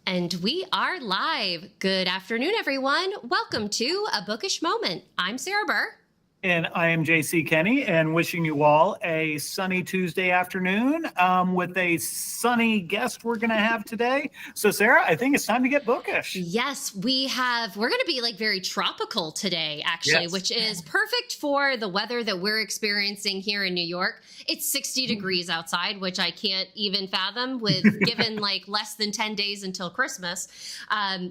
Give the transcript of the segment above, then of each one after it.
And we are live. Good afternoon, everyone. Welcome to A Bookish Moment. I'm Sarah Burr. And I am JC Kenny, and wishing you all a sunny Tuesday afternoon with a sunny guest we're going to have today. So, Sarah, I think it's time to get bookish. Yes, we're going to be like very tropical today, actually, yes, which is perfect for the weather that we're experiencing here in New York. It's 60 degrees outside, which I can't even fathom with given like less than 10 days until Christmas.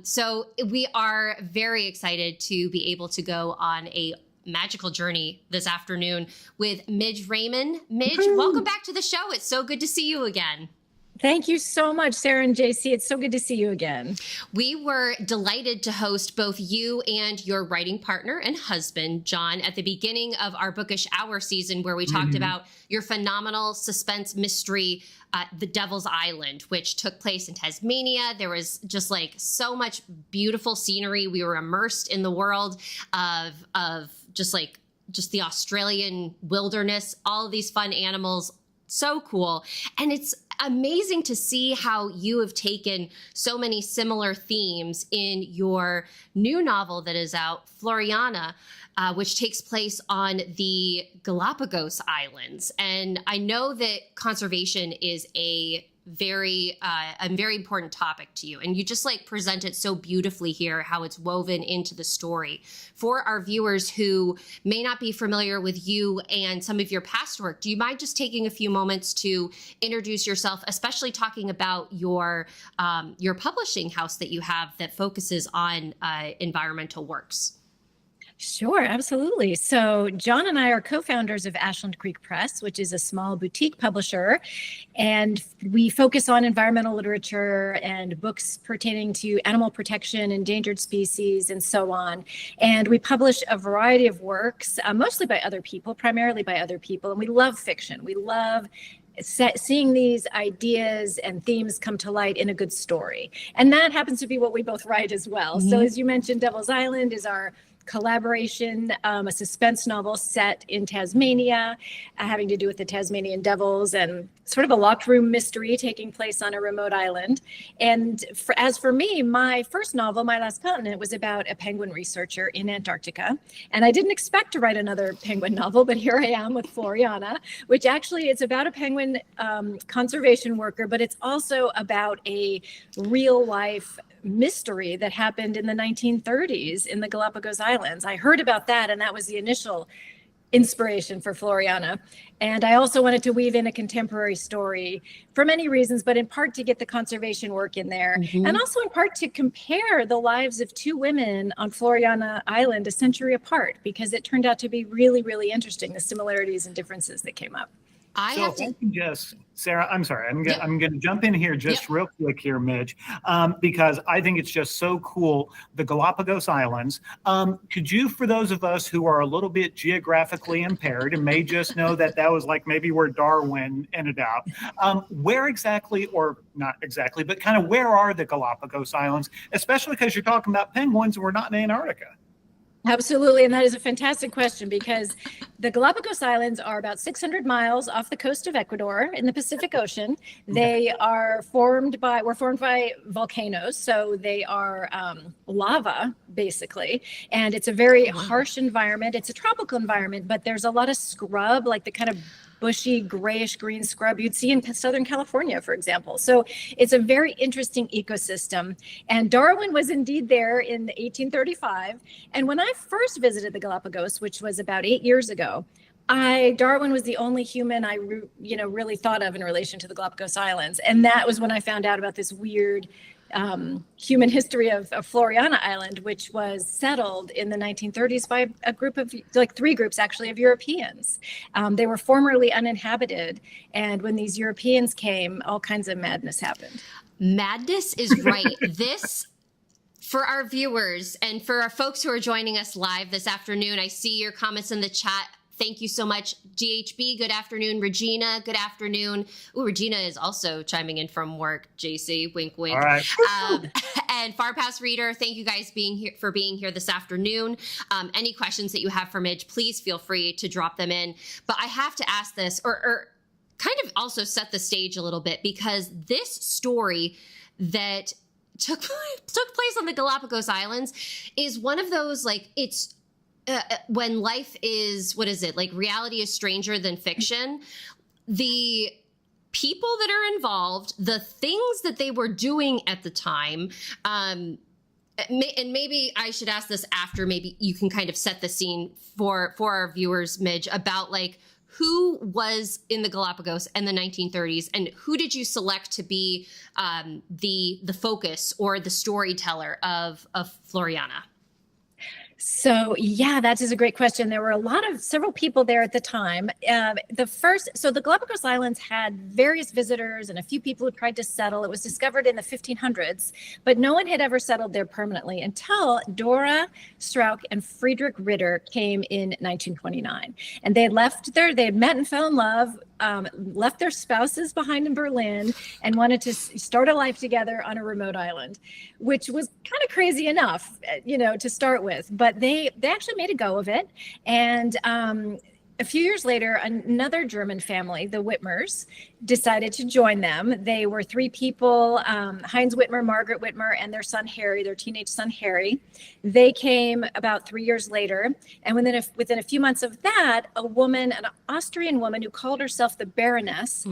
So we are very excited to be able to go on a magical journey this afternoon with Midge Raymond. Midge, welcome back to the show. It's so good to see you again. Thank you so much, Sarah and JC. It's so good to see you again. We were delighted to host both you and your writing partner and husband, John, at the beginning of our Bookish Hour season, where we talked about your phenomenal suspense mystery, The Devil's Island, which took place in Tasmania. There was just like so much beautiful scenery. We were immersed in the world of just the Australian wilderness, all of these fun animals. So cool. And it's amazing to see how you have taken so many similar themes in your new novel that is out, Floreana, which takes place on the Galapagos Islands. And I know that conservation is a very important topic to you. And you just like present it so beautifully here, how it's woven into the story. For our viewers who may not be familiar with you and some of your past work, do you mind just taking a few moments to introduce yourself, especially talking about your publishing house that you have that focuses on environmental works? Sure, absolutely. So John and I are co-founders of Ashland Creek Press, which is a small boutique publisher, and we focus on environmental literature and books pertaining to animal protection, endangered species, and so on. And we publish a variety of works, mostly by other people, primarily by other people, and we love fiction. We love seeing these ideas and themes come to light in a good story. And that happens to be what we both write as well. So as you mentioned, Devil's Island is our collaboration, a suspense novel set in Tasmania, having to do with the Tasmanian devils and sort of a locked room mystery taking place on a remote island. And as for me, my first novel, My Last Continent, was about a penguin researcher in Antarctica. And I didn't expect to write another penguin novel, but here I am with Floreana, which actually it's about a penguin conservation worker, but it's also about a real life mystery that happened in the 1930s in the Galapagos Islands. I heard about that, and that was the initial inspiration for Floreana. And I also wanted to weave in a contemporary story for many reasons, but in part to get the conservation work in there, and also in part to compare the lives of two women on Floreana Island a century apart, because it turned out to be really, really interesting, the similarities and differences that came up. Sarah, I'm sorry. I'm going to jump in here real quick here, Midge, because I think it's just so cool. The Galapagos Islands. Could you, for those of us who are a little bit geographically impaired and may just know that was like maybe where Darwin ended up, where exactly, or not exactly, but kind of where are the Galapagos Islands, especially because you're talking about penguins and we're not in Antarctica? Absolutely. And that is a fantastic question, because the Galapagos Islands are about 600 miles off the coast of Ecuador in the Pacific Ocean. They were formed by volcanoes. So they are lava, basically. And it's a very harsh environment. It's a tropical environment, but there's a lot of scrub, like the kind of bushy grayish green scrub you'd see in Southern California, for example. So it's a very interesting ecosystem. And Darwin was indeed there in 1835. And when I first visited the Galapagos, which was about 8 years ago, Darwin was the only human I really thought of in relation to the Galapagos Islands. And that was when I found out about this weird human history of Floreana Island, which was settled in the 1930s by a group of, like three groups actually, of Europeans. They were formerly uninhabited. And when these Europeans came, all kinds of madness happened. Madness is right. For our viewers and for our folks who are joining us live this afternoon, I see your comments in the chat. Thank you so much. GHB, good afternoon. Regina, good afternoon. Ooh, Regina is also chiming in from work. JC, wink, wink. All right. And Far Past Reader, thank you guys being here this afternoon. Any questions that you have for Midge, please feel free to drop them in. But I have to ask this, or kind of also set the stage a little bit, because this story that took place on the Galapagos Islands is one of those, like, it's when life is, what is it? Like, reality is stranger than fiction. The people that are involved, the things that they were doing at the time, and maybe I should ask this after, maybe you can kind of set the scene for our viewers, Midge, about like who was in the Galapagos in the 1930s and who did you select to be the focus or the storyteller of Floreana? So yeah, that is a great question. There were several people there at the time. The Galapagos Islands had various visitors and a few people who tried to settle. It was discovered in the 1500s, but no one had ever settled there permanently until Dora Strauch and Friedrich Ritter came in 1929. And they had met and fell in love, left their spouses behind in Berlin and wanted to start a life together on a remote island, which was kind of crazy enough, to start with. But they actually made a go of it. And a few years later, another German family, the Whitmers, decided to join them. They were three people, Heinz Whitmer, Margaret Whitmer, and their son Harry, their teenage son Harry. They came about 3 years later. And within a few months of that, an Austrian woman who called herself the Baroness,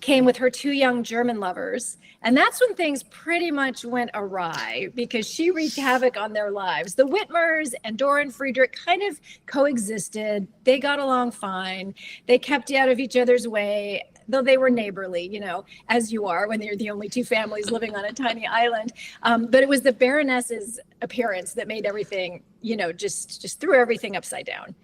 came with her two young German lovers. And that's when things pretty much went awry because she wreaked havoc on their lives. The Whitmers and Dora and Friedrich kind of coexisted. They got along fine. They kept out of each other's way, though they were neighborly, as you are when you're the only two families living on a tiny island. But it was the Baroness's appearance that made everything, just threw everything upside down.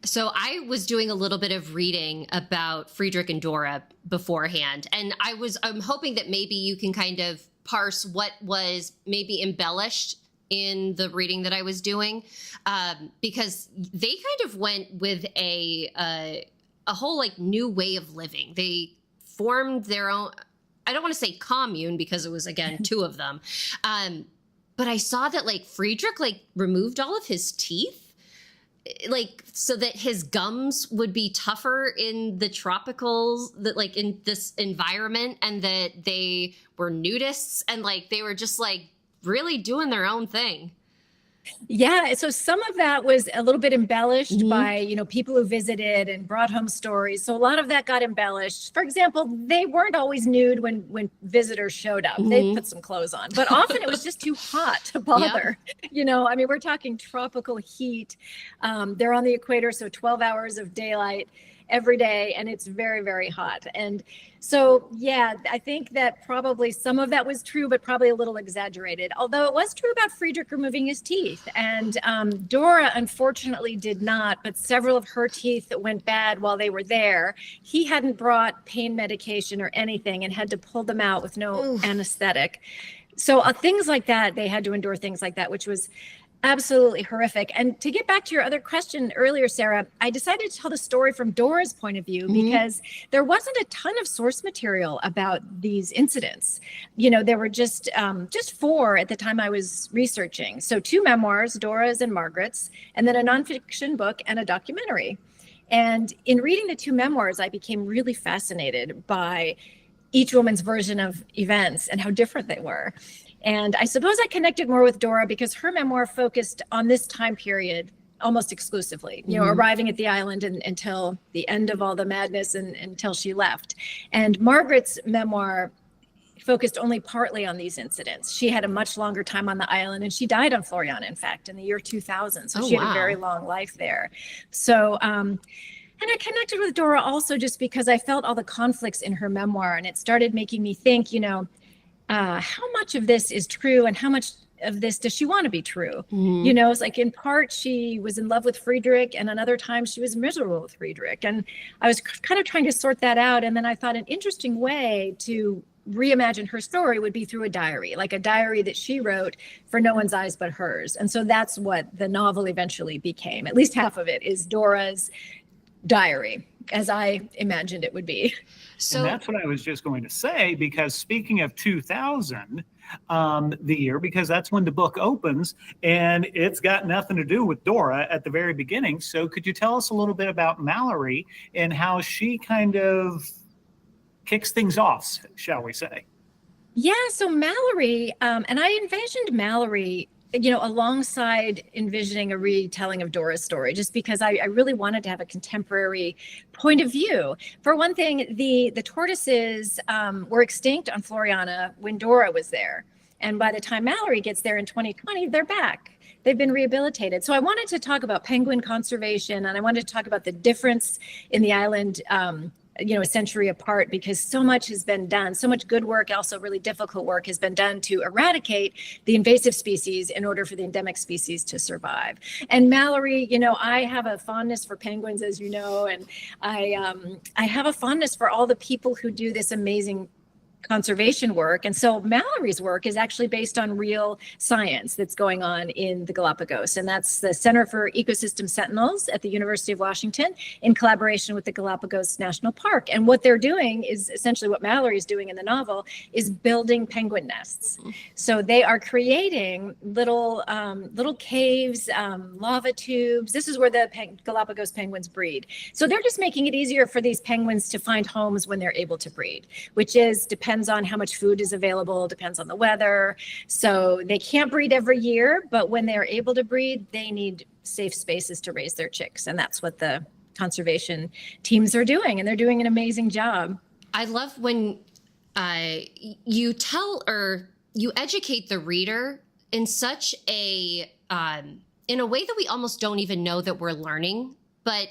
So I was doing a little bit of reading about Friedrich and Dora beforehand, and I'm hoping that maybe you can kind of parse what was maybe embellished in the reading that I was doing, because they kind of went with a whole like new way of living. They formed their own, I don't want to say commune because it was, again, two of them. But I saw that like Friedrich like removed all of his teeth, like so that his gums would be tougher in the tropicals, that like in this environment, and that they were nudists and like they were just like really doing their own thing. Yeah, so some of that was a little bit embellished by, people who visited and brought home stories. So a lot of that got embellished. For example, they weren't always nude when visitors showed up. They put some clothes on, but often it was just too hot to bother. Yep. We're talking tropical heat. They're on the equator, so 12 hours of daylight every day, and it's very, very hot. And so, yeah, I think that probably some of that was true, but probably a little exaggerated, although it was true about Friedrich removing his teeth. And Dora, unfortunately, did not, but several of her teeth went bad while they were there. He hadn't brought pain medication or anything and had to pull them out with no anesthetic. So things like that, they had to endure things like that, which was absolutely horrific. And to get back to your other question earlier, Sarah, I decided to tell the story from Dora's point of view because there wasn't a ton of source material about these incidents. There were just 4 at the time I was researching. So 2 memoirs, Dora's and Margaret's, and then a nonfiction book and a documentary. And in reading the 2 memoirs, I became really fascinated by each woman's version of events and how different they were. And I suppose I connected more with Dora because her memoir focused on this time period almost exclusively, arriving at the island until the end of all the madness and until she left. And Margaret's memoir focused only partly on these incidents. She had a much longer time on the island, and she died on Floreana, in fact, in the year 2000. So she had a very long life there. So, and I connected with Dora also just because I felt all the conflicts in her memoir, and it started making me think, how much of this is true and how much of this does she want to be true? It's like in part she was in love with Friedrich and another time she was miserable with Friedrich. And I was kind of trying to sort that out. And then I thought an interesting way to reimagine her story would be through a diary, like a diary that she wrote for no one's eyes but hers. And so that's what the novel eventually became. At least half of it is Dora's diary, as I imagined it would be. So and that's what I was just going to say, because speaking of 2000, the year, because that's when the book opens, and it's got nothing to do with Dora at the very beginning. So could you tell us a little bit about Mallory and how she kind of kicks things off, shall we say? Yeah, so Mallory, and I envisioned Mallory, alongside envisioning a retelling of Dora's story, just because I really wanted to have a contemporary point of view. For one thing, the tortoises were extinct on Floreana when Dora was there. And by the time Mallory gets there in 2020, they're back. They've been rehabilitated. So I wanted to talk about penguin conservation, and I wanted to talk about the difference in the island a century apart, because so much has been done, so much good work, also really difficult work has been done to eradicate the invasive species in order for the endemic species to survive. And Mallory, I have a fondness for penguins, as you know, and I have a fondness for all the people who do this amazing conservation work. And so Mallory's work is actually based on real science that's going on in the Galapagos. And that's the Center for Ecosystem Sentinels at the University of Washington in collaboration with the Galapagos National Park. And what they're doing is essentially what Mallory's doing in the novel is building penguin nests. So they are creating little caves, lava tubes. This is where the Galapagos penguins breed. So they're just making it easier for these penguins to find homes when they're able to breed, which is depends on how much food is available, depends on the weather. So they can't breed every year, but when they're able to breed, they need safe spaces to raise their chicks. And that's what the conservation teams are doing. And they're doing an amazing job. I love when you tell or you educate the reader in such in a way that we almost don't even know that we're learning, but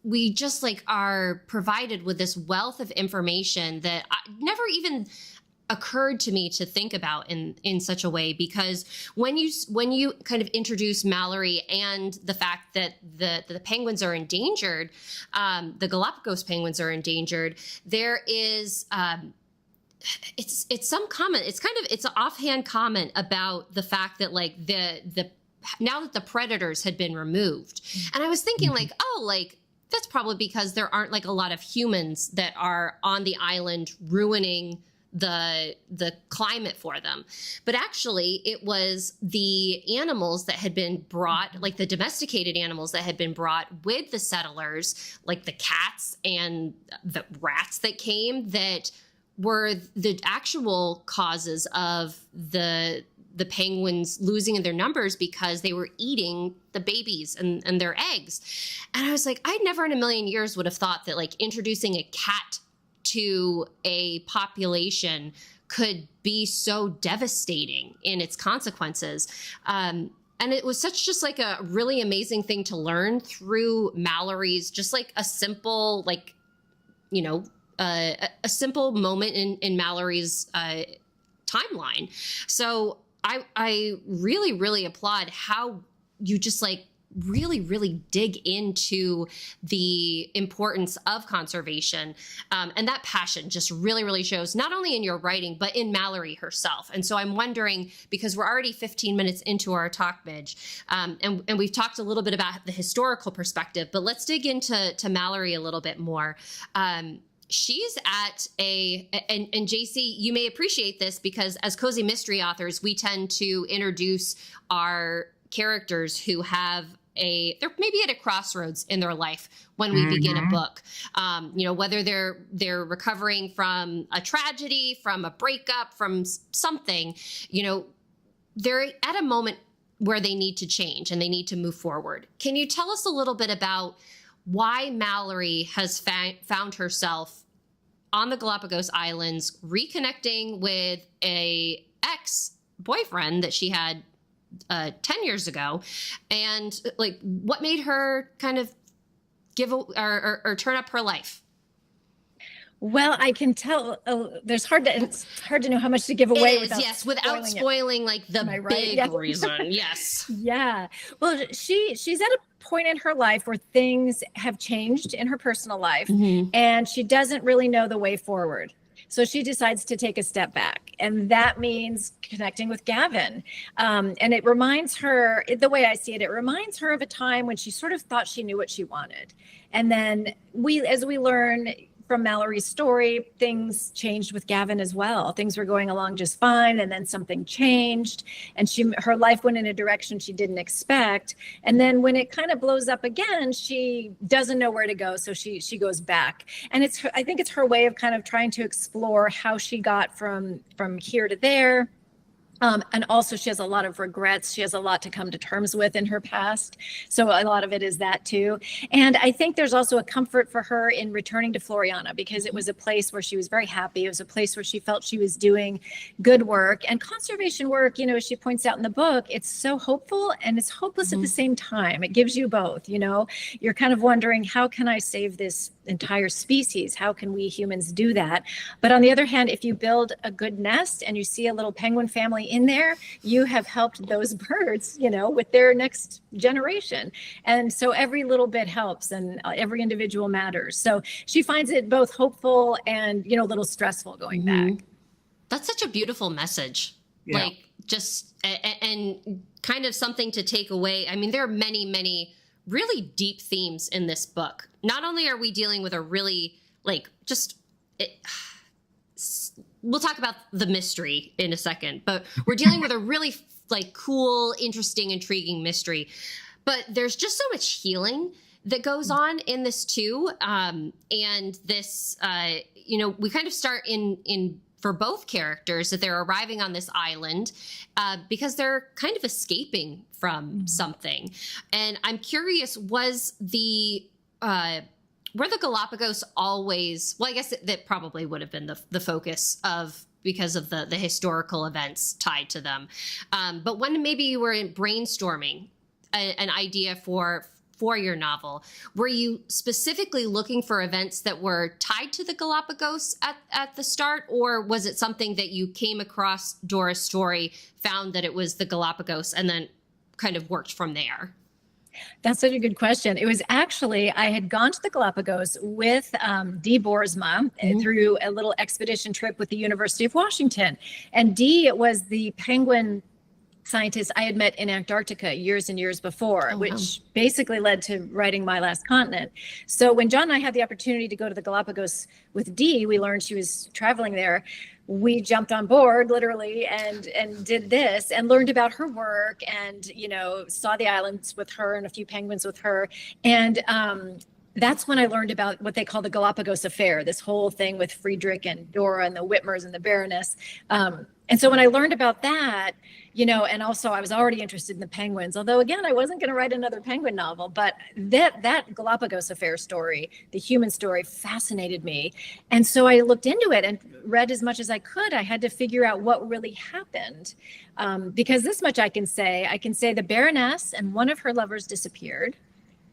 we just are provided with this wealth of information that never even occurred to me to think about in such a way. Because when you kind of introduce Mallory and the fact that the penguins are endangered, the Galapagos penguins are endangered, there is it's some comment. It's an offhand comment about the fact that the now that the predators had been removed, and I was thinking that's probably because there aren't a lot of humans that are on the island ruining the climate for them. But actually it was the animals that had been brought, the domesticated animals that had been brought with the settlers, like the cats and the rats that came, that were the actual causes of the penguins losing in their numbers, because they were eating the babies and their eggs. And I was like, I never in a million years would have thought that introducing a cat to a population could be so devastating in its consequences. And it was just a really amazing thing to learn through Mallory's, just a simple, a simple moment in Mallory's timeline. So I really, really applaud how you just really, really dig into the importance of conservation. And that passion just really, really shows not only in your writing, but in Mallory herself. And so I'm wondering, because we're already 15 minutes into our talk, Midge, and we've talked a little bit about the historical perspective, but let's dig into Mallory a little bit more. She's at and JC, you may appreciate this, because as cozy mystery authors, we tend to introduce our characters who have they're maybe at a crossroads in their life when we begin a book. Whether they're recovering from a tragedy, from a breakup, from something, they're at a moment where they need to change and they need to move forward. Can you tell us a little bit about why Mallory has found herself on the Galapagos Islands, reconnecting with a ex-boyfriend that she had 10 years ago, and what made her kind of give or turn up her life? Well, I can tell it's hard to know how much to give away without spoiling the big reason. Yes. Yeah. Well, she's at a point in her life where things have changed in her personal life, and she doesn't really know the way forward. So she decides to take a step back, and that means connecting with Gavin. And it reminds her, the way I see it, it reminds her of a time when she sort of thought she knew what she wanted. And then as we learn from Mallory's story, things changed with Gavin as well. Things were going along just fine, and then something changed, and her life went in a direction she didn't expect. And then when it kind of blows up again, she doesn't know where to go, so she goes back. And I think it's her way of kind of trying to explore how she got from here to there. And also she has a lot of regrets. She has a lot to come to terms with in her past. So a lot of it is that too. And I think there's also a comfort for her in returning to Floreana, because it was a place where she was very happy. It was a place where she felt she was doing good work. And conservation work, as she points out in the book, it's so hopeful and it's hopeless at the same time. It gives you both, You're kind of wondering, how can I save this entire species? How can we humans do that? But on the other hand, if you build a good nest and you see a little penguin family in there, you have helped those birds, with their next generation. And so every little bit helps, and every individual matters. So she finds it both hopeful and, a little stressful going back. That's such a beautiful message. Yeah. Like, just, and kind of something to take away. I mean, there are many, many really deep themes in this book. Not only are we dealing with a really, we'll talk about the mystery in a second, but we're dealing with a really cool, interesting, intriguing mystery. But there's just so much healing that goes on in this too. And this, we kind of start in for both characters that they're arriving on this island because they're kind of escaping from something. And I'm curious, were the Galapagos always, well, I guess that probably would have been the focus because of the historical events tied to them. But when maybe you were brainstorming an idea for your novel, were you specifically looking for events that were tied to the Galapagos at the start, or was it something that you came across Dora's story, found that it was the Galapagos, and then kind of worked from there? That's such a good question. It was actually, I had gone to the Galapagos with Dee Boersma through a little expedition trip with the University of Washington. And Dee was the penguin scientist I had met in Antarctica years and years before, which basically led to writing My Last Continent. So when John and I had the opportunity to go to the Galapagos with Dee, we learned she was traveling there. We jumped on board literally and did this and learned about her work and, saw the islands with her and a few penguins with her. And that's when I learned about what they call the Galapagos Affair, this whole thing with Friedrich and Dora and the Whitmers and the Baroness. And so when I learned about that, and also I was already interested in the penguins, although again, I wasn't going to write another penguin novel, but that Galapagos Affair story, the human story, fascinated me. And so I looked into it and read as much as I could. I had to figure out what really happened, because this much I can say the Baroness and one of her lovers disappeared,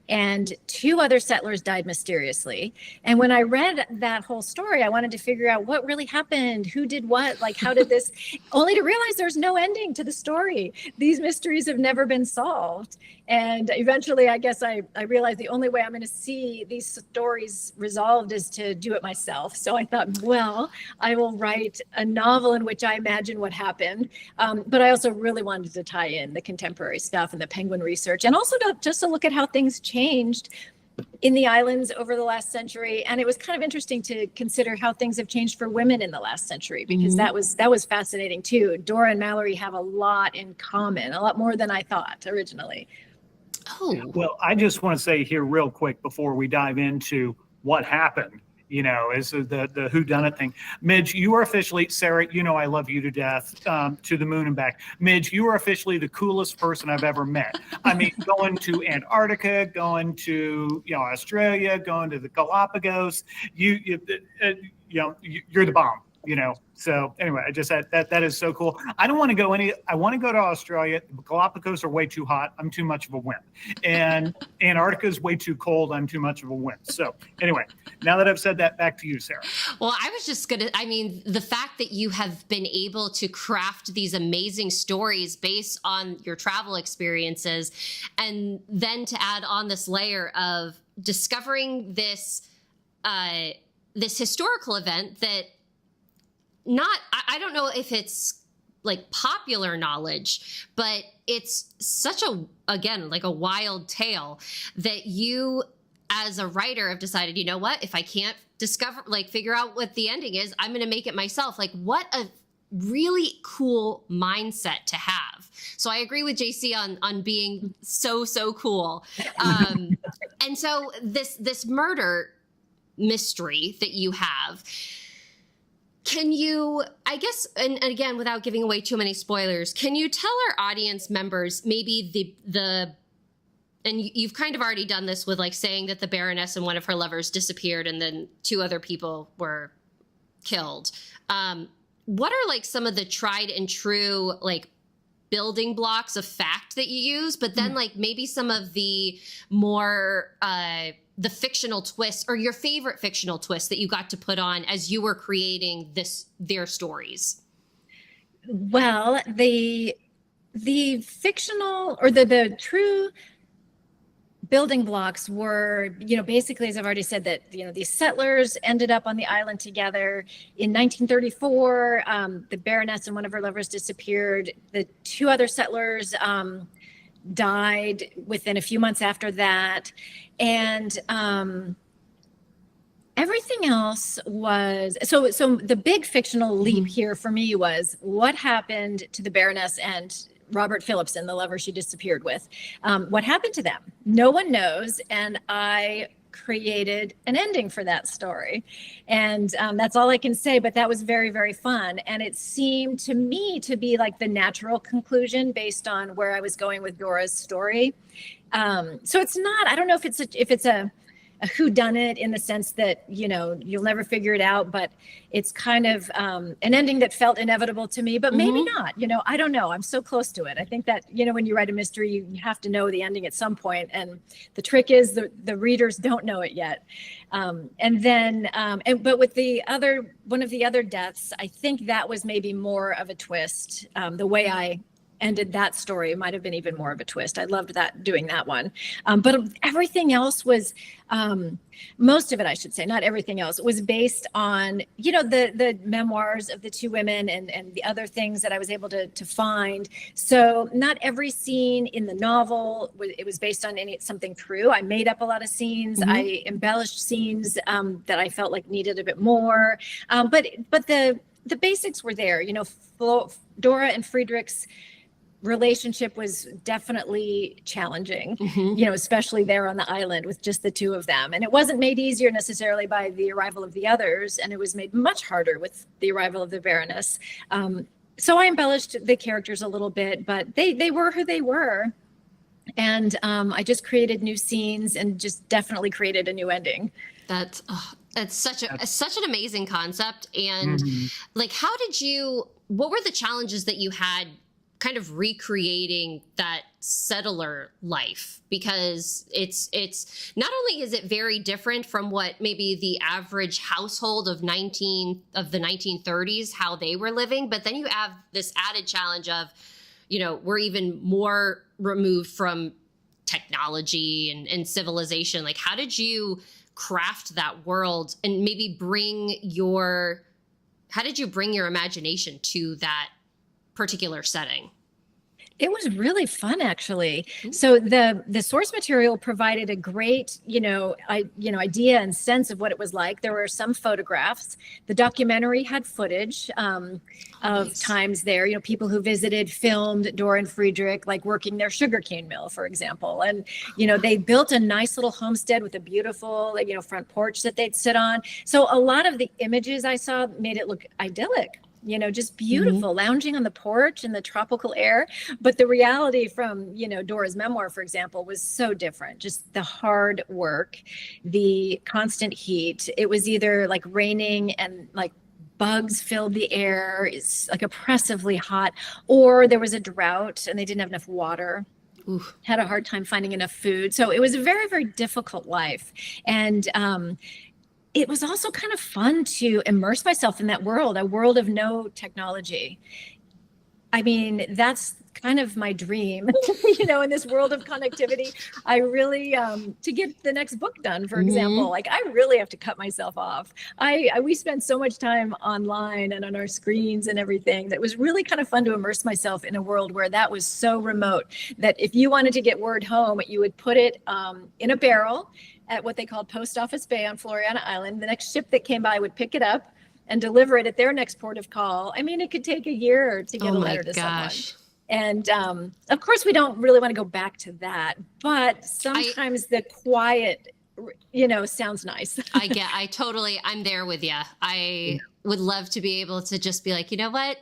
and 2 other settlers died mysteriously. And when I read that whole story, I wanted to figure out what really happened, who did what, how did this, only to realize there's no ending to the story. These mysteries have never been solved. And eventually, I guess I realized the only way I'm going to see these stories resolved is to do it myself. So I thought, well, I will write a novel in which I imagine what happened. But I also really wanted to tie in the contemporary stuff and the penguin research, and also just to look at how things changed in the islands over the last century. And it was kind of interesting to consider how things have changed for women in the last century, because that was fascinating too. Dora and Mallory have a lot in common, a lot more than I thought originally. Oh, Well, I just want to say here real quick before we dive into what happened, is the whodunit thing. Midge, you are officially, Sarah, I love you to death, to the moon and back. Midge, you are officially the coolest person I've ever met. I mean, going to Antarctica, going to, Australia, going to the Galapagos, you're the bomb. So anyway, I just said that is so cool. I don't want to go I want to go to Australia. The Galapagos are way too hot. I'm too much of a wimp. And Antarctica is way too cold. I'm too much of a wimp. So anyway, now that I've said that, back to you, Sarah. Well, I was just the fact that you have been able to craft these amazing stories based on your travel experiences, and then to add on this layer of discovering this historical event that I don't know if it's like popular knowledge, but it's such again, like a wild tale that you as a writer have decided, you know what, if I can't figure out what the ending is, I'm going to make it myself. Like, what a really cool mindset to have. So I agree with JC on being so cool. And so this murder mystery that you have, can you, I guess, and again, without giving away too many spoilers, can you tell our audience members maybe and you've kind of already done this with like saying that the Baroness and one of her lovers disappeared and then 2 other people were killed. What are like some of the tried and true like building blocks of fact that you use, but then like maybe some of the more the fictional twists or your favorite fictional twists that you got to put on as you were creating their stories? Well, the fictional or the true building blocks were, basically, as I've already said, that, these settlers ended up on the island together. In 1934, the Baroness and one of her lovers disappeared. The 2 other settlers died within a few months after that. And everything else was, so the big fictional leap here for me was what happened to the Baroness and Robert Phillipson, the lover she disappeared with. What happened to them? No one knows. And I created an ending for that story. And that's all I can say, but that was very, very fun. And it seemed to me to be like the natural conclusion based on where I was going with Dora's story. So it's not, I don't know if it's a whodunit in the sense that, you'll never figure it out, but it's kind of an ending that felt inevitable to me, but maybe not, I don't know. I'm so close to it. I think that, when you write a mystery, you have to know the ending at some point. And the trick is the readers don't know it yet. But with one of the other deaths, I think that was maybe more of a twist. The way I ended that story might have been even more of a twist. I loved doing that one. But everything else was, most of it, I should say, not everything else, was based on, the memoirs of the 2 women and the other things that I was able to find. So not every scene in the novel, it was based on something true. I made up a lot of scenes. I embellished scenes that I felt like needed a bit more. But the basics were there. Dora and Friedrich's relationship was definitely challenging, especially there on the island with just the 2 of them. And it wasn't made easier necessarily by the arrival of the others, and it was made much harder with the arrival of the Baroness. So I embellished the characters a little bit, but they were who they were. And I just created new scenes and just definitely created a new ending. That's such an amazing concept. And like, what were the challenges that you had kind of recreating that settler life? Because it's not only is it very different from what maybe the average household of the 1930s, how they were living, but then you have this added challenge of, we're even more removed from technology and civilization. Like, how did you craft that world and maybe how did you bring your imagination to that particular setting? It was really fun, actually. So the source material provided a great, idea and sense of what it was like. There were some photographs. The documentary had footage of times there. People who visited filmed Dora and Friedrich, like working their sugarcane mill, for example. And they built a nice little homestead with a beautiful, front porch that they'd sit on. So a lot of the images I saw made it look idyllic. Just beautiful, lounging on the porch in the tropical air. But the reality from, Dora's memoir, for example, was so different. Just the hard work, the constant heat. It was either like raining and like bugs filled the air. It's like oppressively hot, or there was a drought and they didn't have enough water. Oof. Had a hard time finding enough food. So it was a very, very difficult life. And, it was also kind of fun to immerse myself in that world, a world of no technology. I mean, that's kind of my dream, in this world of connectivity. I really, to get the next book done, for example, like I really have to cut myself off. We spend so much time online and on our screens and everything that was really kind of fun to immerse myself in a world where that was so remote that if you wanted to get word home, you would put it in a barrel at what they called Post Office Bay on Floreana Island. The next ship that came by would pick it up and deliver it at their next port of call. I mean, it could take a year to get a letter to someone. And of course, we don't really want to go back to that, but sometimes the quiet, sounds nice. I'm there with you. I would love to be able to just be like, you know what?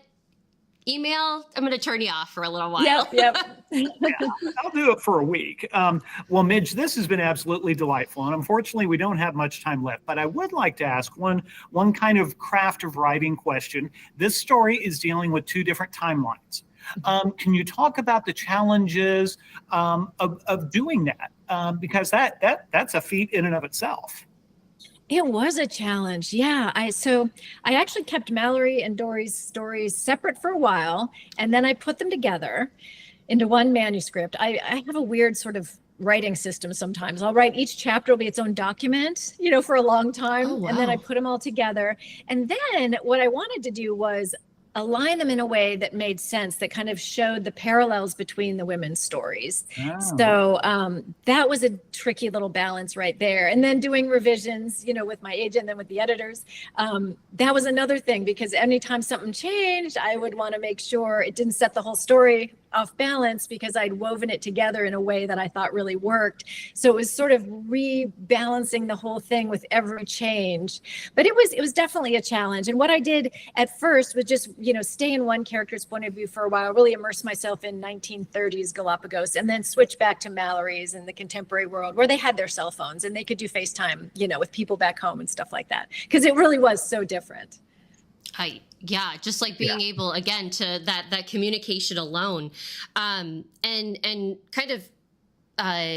Email, I'm going to turn you off for a little while. Yep. Yeah, I'll do it for a week. Well, Midge, this has been absolutely delightful. And unfortunately, we don't have much time left, but I would like to ask one kind of craft of writing question. This story is dealing with two different timelines. Can you talk about the challenges of doing that? Because that's a feat in and of itself. It was a challenge. Yeah. I actually kept Mallory and Dory's stories separate for a while, and then I put them together into one manuscript. I have a weird sort of writing system sometimes. I'll write each chapter will be its own document, for a long time. Oh, wow. And then I put them all together. And then what I wanted to do was align them in a way that made sense, that kind of showed the parallels between the women's stories. Oh. So that was a tricky little balance right there. And then doing revisions, with my agent and then with the editors, that was another thing, because anytime something changed, I would want to make sure it didn't set the whole story off balance, because I'd woven it together in a way that I thought really worked. So it was sort of rebalancing the whole thing with every change. But it was definitely a challenge. And what I did at first was just, stay in one character's point of view for a while, really immerse myself in 1930s Galapagos, and then switch back to Mallory's and the contemporary world where they had their cell phones and they could do FaceTime, with people back home and stuff like that, because it really was so different. Just like being able, again, to that communication alone, and kind of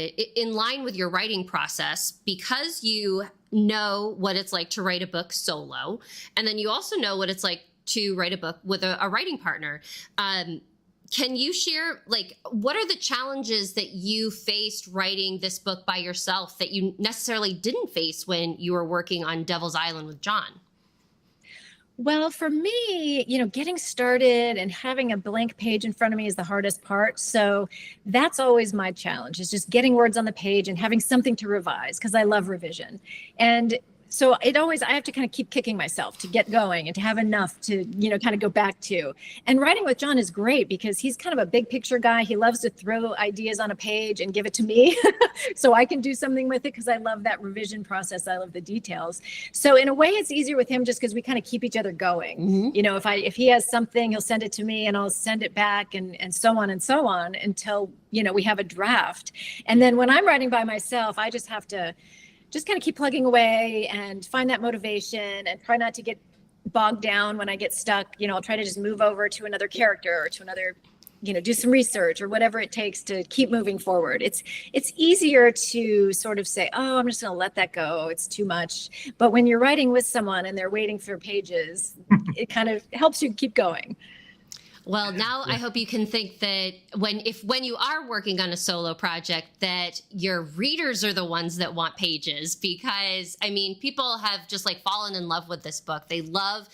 in line with your writing process, because you know what it's like to write a book solo, and then you also know what it's like to write a book with a writing partner. Can you share, what are the challenges that you faced writing this book by yourself that you necessarily didn't face when you were working on Devil's Island with John? Well, for me, getting started and having a blank page in front of me is the hardest part. So that's always my challenge, is just getting words on the page and having something to revise, because I love revision. And so I have to kind of keep kicking myself to get going and to have enough to, kind of go back to. And writing with John is great because he's kind of a big picture guy. He loves to throw ideas on a page and give it to me so I can do something with it, because I love that revision process. I love the details. So in a way, it's easier with him just because we kind of keep each other going. Mm-hmm. If he has something, he'll send it to me and I'll send it back, and so on until, we have a draft. And then when I'm writing by myself, I just have to kind of keep plugging away and find that motivation and try not to get bogged down when I get stuck. I'll try to just move over to another character or to another, do some research or whatever it takes to keep moving forward. It's easier to sort of say, oh, I'm just going to let that go. It's too much. But when you're writing with someone and they're waiting for pages, it kind of helps you keep going. Well, now I hope you can think that when you are working on a solo project, that your readers are the ones that want pages, because people have just fallen in love with this book. They love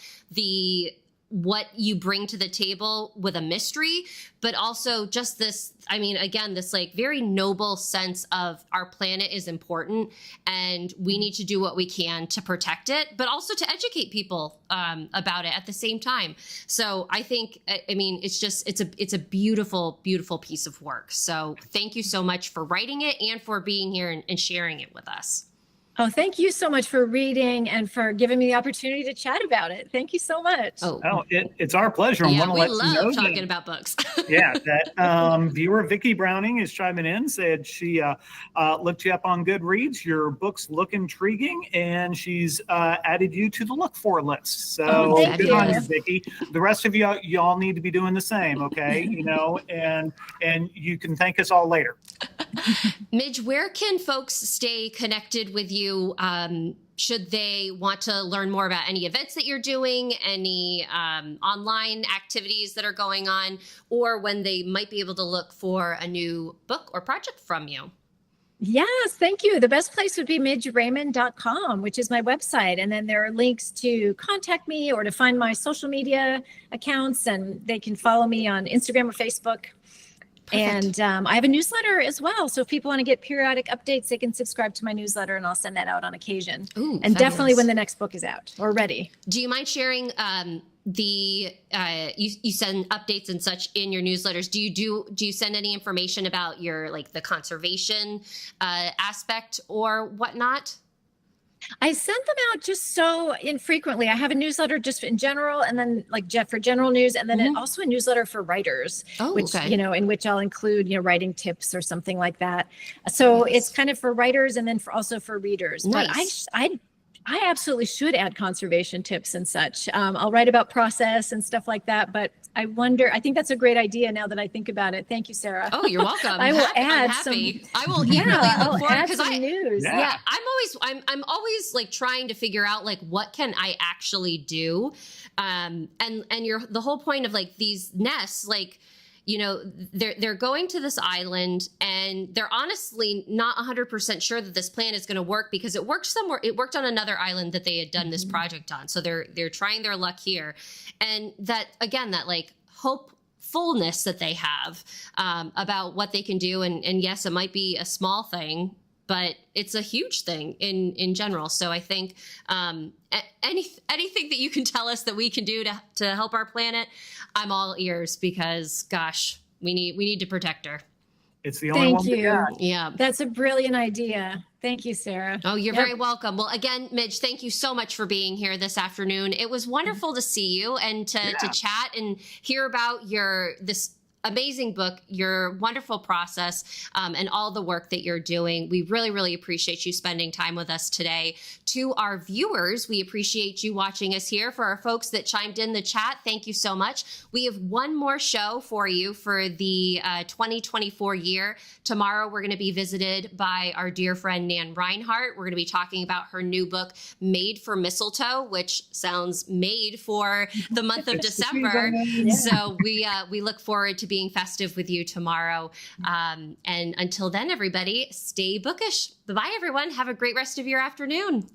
what you bring to the table with a mystery, but also just this, this very noble sense of our planet is important and we need to do what we can to protect it, but also to educate people about it at the same time. So I think, it's a beautiful, beautiful piece of work. So thank you so much for writing it and for being here and sharing it with us. Oh, thank you so much for reading and for giving me the opportunity to chat about it. Thank you so much. It's our pleasure. Yeah, we love talking about books. That viewer Vicki Browning is chiming in, said she looked you up on Goodreads. Your books look intriguing, and she's added you to the look for list. So good on you, Vicki. The rest of y'all need to be doing the same, okay? And you can thank us all later. Midge, where can folks stay connected with you? Should they want to learn more about any events that you're doing, any online activities that are going on, or when they might be able to look for a new book or project from you? Yes, thank you. The best place would be midgeraymond.com, which is my website. And then there are links to contact me or to find my social media accounts, and they can follow me on Instagram or Facebook. Perfect. And I have a newsletter as well. So if people want to get periodic updates, they can subscribe to my newsletter, and I'll send that out on occasion. Ooh, and fabulous. definitely when the next book is out or ready. Do you mind sharing you send updates and such in your newsletters? Do you send any information about your the conservation aspect or whatnot? I sent them out just so infrequently. I have a newsletter just in general, and then for general news, and then also a newsletter for writers, which, okay. in which I'll include, writing tips or something like that. So it's kind of for writers and then also for readers. Nice. But I absolutely should add conservation tips and such. I'll write about process and stuff like that, but I think that's a great idea now that I think about it. Thank you, Sarah. Oh, you're welcome. I will I'm add happy. some. I will eagerly look forward because news. Yeah, I'm always trying to figure out what can I actually do, and the whole point of these nests, they're going to this island and they're honestly not 100% sure that this plan is going to work because it worked somewhere. It worked on another island that they had done this project on. So they're trying their luck here. And that hopefulness that they have about what they can do. And yes, it might be a small thing, but it's a huge thing in general. So I think anything that you can tell us that we can do to help our planet, I'm all ears because, gosh, we need to protect her. It's the only one. Thank you. Yeah. That's a brilliant idea. Thank you, Sarah. Oh, you're very welcome. Well, again, Midge, thank you so much for being here this afternoon. It was wonderful to see you and to chat and hear about this amazing book, your wonderful process, and all the work that you're doing. We really, really appreciate you spending time with us today. To our viewers, we appreciate you watching us here. For our folks that chimed in the chat, thank you so much. We have one more show for you for the 2024 year. Tomorrow, we're going to be visited by our dear friend, Nan Reinhart. We're going to be talking about her new book, Made for Mistletoe, which sounds made for the month of December. Yeah. So we look forward to being festive with you tomorrow. And until then, everybody, stay bookish. Bye-bye, everyone. Have a great rest of your afternoon.